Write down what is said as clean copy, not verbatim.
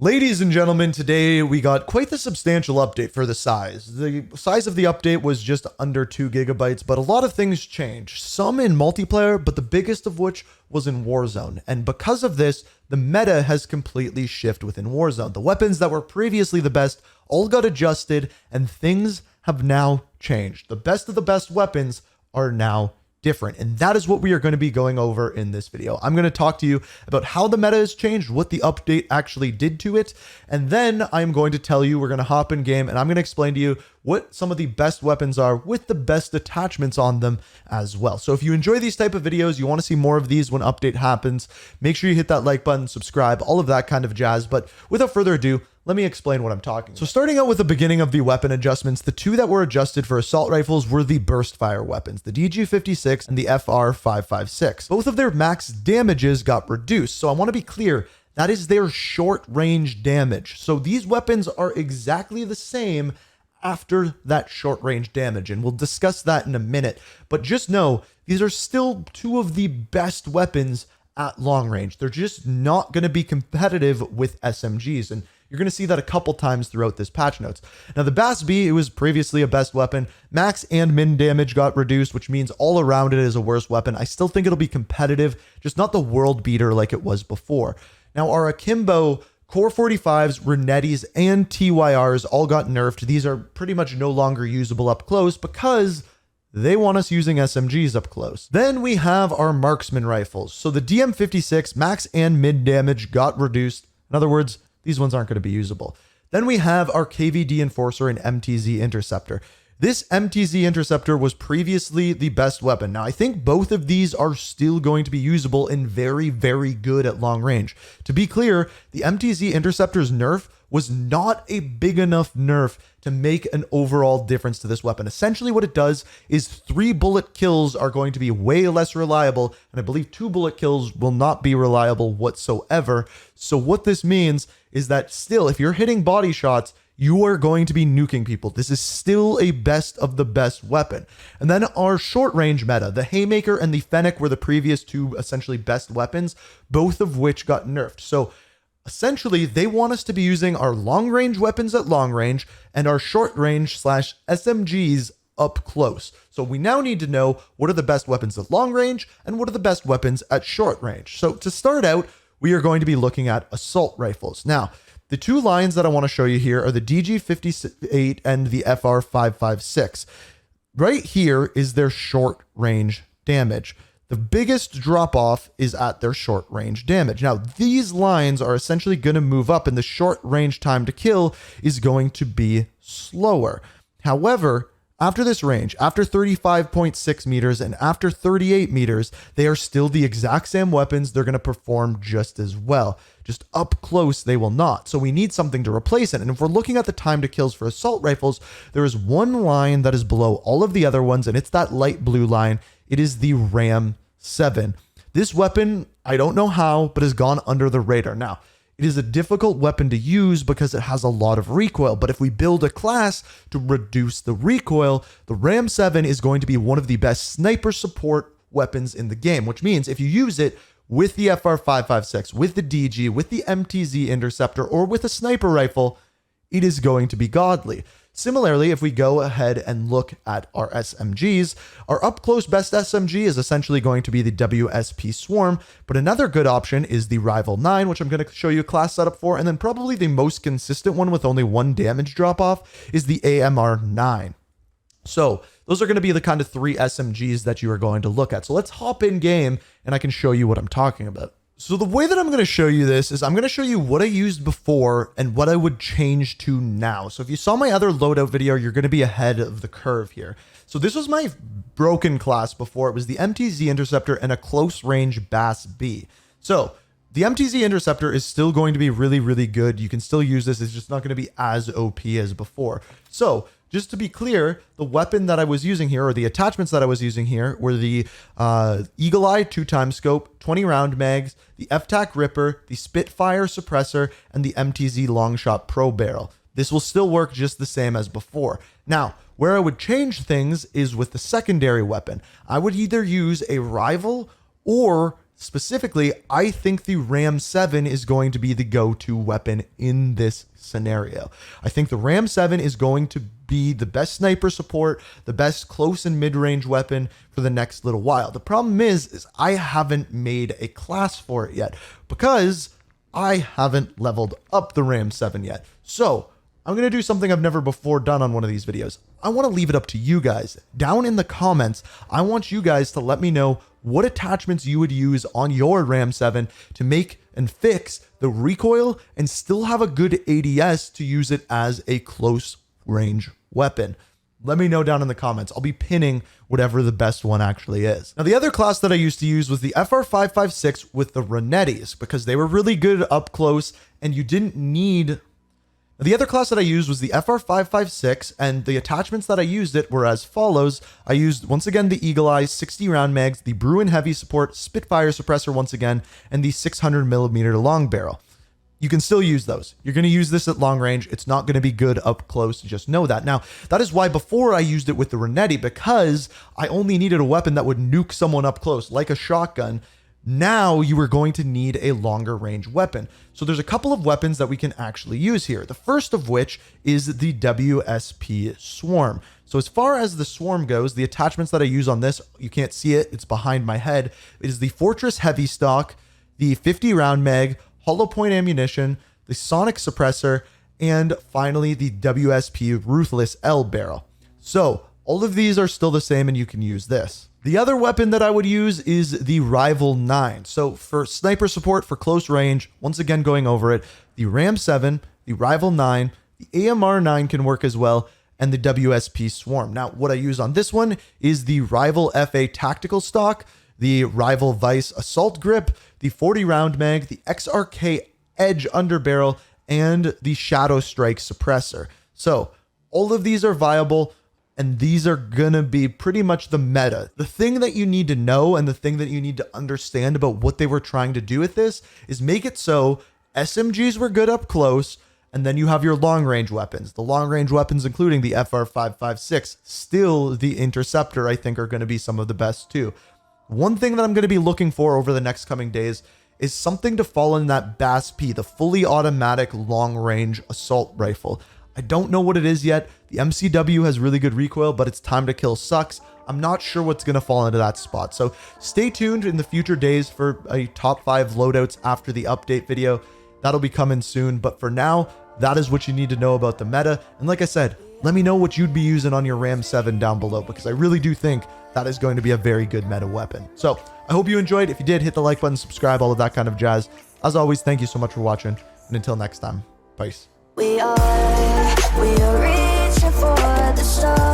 Ladies and gentlemen, today we got quite the substantial update for the size. The size of the update was just under 2 gigabytes, but a lot of things changed. Some in multiplayer, but the biggest of which was in Warzone. And because of this, the meta has completely shifted within Warzone. The weapons that were previously the best all got adjusted, and things have now changed. The best of the best weapons are now different. And that is what we are going to be going over in this video. I'm going to talk to you about how the meta has changed, what the update actually did to it. And then I'm going to tell you, we're going to hop in game and I'm going to explain to you what some of the best weapons are with the best attachments on them as well. So if you enjoy these type of videos, you want to see more of these when update happens, make sure you hit that like button, subscribe, all of that kind of jazz. But without further ado, let me explain what I'm talking about. So starting out with the beginning of the weapon adjustments, the two that were adjusted for assault rifles were the burst fire weapons, the DG56 and the FR556. Both of their max damages got reduced. So I want to be clear, that is their short range damage. So these weapons are exactly the same after that short range damage, and we'll discuss that in a minute. But just know, these are still two of the best weapons at long range. They're just not going to be competitive with SMGs, and you're going to see that a couple times throughout this patch notes. Now, the BAS-B, it was previously a best weapon. Max and min damage got reduced, which means all around it is a worse weapon. I still think it'll be competitive, just not the world beater like it was before. Now, our Akimbo, Core 45s, Renettis, and TYRs all got nerfed. These are pretty much no longer usable up close because they want us using SMGs up close. Then we have our marksman rifles. So the DM56 max and mid damage got reduced. In other words, these ones aren't going to be usable. Then we have our KVD Enforcer and MTZ Interceptor. This MTZ Interceptor was previously the best weapon. Now, I think both of these are still going to be usable and very, very good at long range. To be clear, the MTZ Interceptor's nerf was not a big enough nerf to make an overall difference to this weapon. Essentially what it does is 3 bullet kills are going to be way less reliable, and I believe 2 bullet kills will not be reliable whatsoever. So what this means is that still, if you're hitting body shots, you are going to be nuking people. This is still a best of the best weapon. And then our short range meta, the Haymaker and the Fennec were the previous two essentially best weapons, both of which got nerfed. So essentially, they want us to be using our long-range weapons at long range and our short-range / SMGs up close. So we now need to know what are the best weapons at long range and what are the best weapons at short range. So to start out, we are going to be looking at assault rifles. Now, the two lines that I want to show you here are the DG58 and the FR556. Right here is their short-range damage. The biggest drop off is at their short range damage. Now, these lines are essentially going to move up and the short range time to kill is going to be slower. However, after this range, after 35.6 meters and after 38 meters, they are still the exact same weapons. They're going to perform just as well. Just up close, they will not. So we need something to replace it. And if we're looking at the time to kills for assault rifles, there is one line that is below all of the other ones, and it's that light blue line. It is the Ram 7. This weapon, I don't know how, but has gone under the radar. Now, it is a difficult weapon to use because it has a lot of recoil, but if we build a class to reduce the recoil, the Ram 7 is going to be one of the best sniper support weapons in the game, which means if you use it with the FR556, with the DG, with the MTZ Interceptor, or with a sniper rifle, it is going to be godly. Similarly, if we go ahead and look at our SMGs, our up-close best SMG is essentially going to be the WSP Swarm, but another good option is the Rival 9, which I'm going to show you a class setup for, and then probably the most consistent one with only 1 damage drop-off is the AMR 9. So those are going to be the kind of 3 SMGs that you are going to look at. So let's hop in game, and I can show you what I'm talking about. So the way that I'm going to show you this is I'm going to show you what I used before and what I would change to now. So if you saw my other loadout video, you're going to be ahead of the curve here. So this was my broken class before. It was the MTZ Interceptor and a close range BAS-B. So the MTZ Interceptor is still going to be really, really good. You can still use this. It's just not going to be as OP as before. So just to be clear, the weapon that I was using here, or the attachments that I was using here, were the Eagle Eye 2x scope, 20 round mags, the FTAC Ripper, the Spitfire suppressor, and the MTZ Longshot Pro Barrel. This will still work just the same as before. Now, where I would change things is with the secondary weapon. I would either use a Rival or Specifically, I think the Ram 7 is going to be the go-to weapon in this scenario. I think the Ram 7 is going to be the best sniper support, the best close and mid-range weapon for the next little while. The problem is I haven't made a class for it yet because I haven't leveled up the Ram 7 yet. So I'm going to do something I've never before done on one of these videos. I want to leave it up to you guys. Down in the comments, I want you guys to let me know what attachments you would use on your Ram 7 to make and fix the recoil and still have a good ADS to use it as a close range weapon. Let me know down in the comments. I'll be pinning whatever the best one actually is. Now, the other class that I used to use was the FR556 with the Renettis because they were really good up close and you didn't need... The other class that I used was the FR556, and the attachments that I used it were as follows. I used, once again, the Eagle Eye 60 round mags, the Bruin Heavy support, Spitfire suppressor once again, and the 600mm long barrel. You can still use those. You're going to use this at long range. It's not going to be good up close. Just know that. Now, that is why before I used it with the Renetti, because I only needed a weapon that would nuke someone up close, like a shotgun. Now you are going to need a longer range weapon. So there's a couple of weapons that we can actually use here. The first of which is the WSP Swarm. So as far as the Swarm goes, the attachments that I use on this, you can't see it, it's behind my head. It is the Fortress Heavy Stock, the 50 round mag, hollow point ammunition, the Sonic suppressor, and finally the WSP Ruthless L barrel. So all of these are still the same and you can use this. The other weapon that I would use is the Rival 9. So for sniper support for close range, once again going over it, the Ram 7, the Rival 9, the AMR 9 can work as well, and the WSP Swarm. Now, what I use on this one is the Rival FA Tactical Stock, the Rival Vice Assault Grip, the 40 round mag, the XRK Edge Underbarrel, and the Shadow Strike Suppressor. So all of these are viable. And these are gonna be pretty much the meta. The thing that you need to know and the thing that you need to understand about what they were trying to do with this is make it so SMGs were good up close, and then you have your long range weapons. The long range weapons, including the FR556, still the Interceptor, I think are gonna be some of the best too. One thing that I'm gonna be looking for over the next coming days is something to fall in that BAS-P, the fully automatic long range assault rifle. I don't know what it is yet. The MCW has really good recoil, but its time to kill sucks. I'm not sure what's going to fall into that spot. So stay tuned in the future days for a top 5 loadouts after the update video. That'll be coming soon. But for now, that is what you need to know about the meta. And like I said, let me know what you'd be using on your Ram 7 down below, because I really do think that is going to be a very good meta weapon. So I hope you enjoyed. If you did, hit the like button, subscribe, all of that kind of jazz. As always, thank you so much for watching. And until next time, peace. We are reaching for the stars.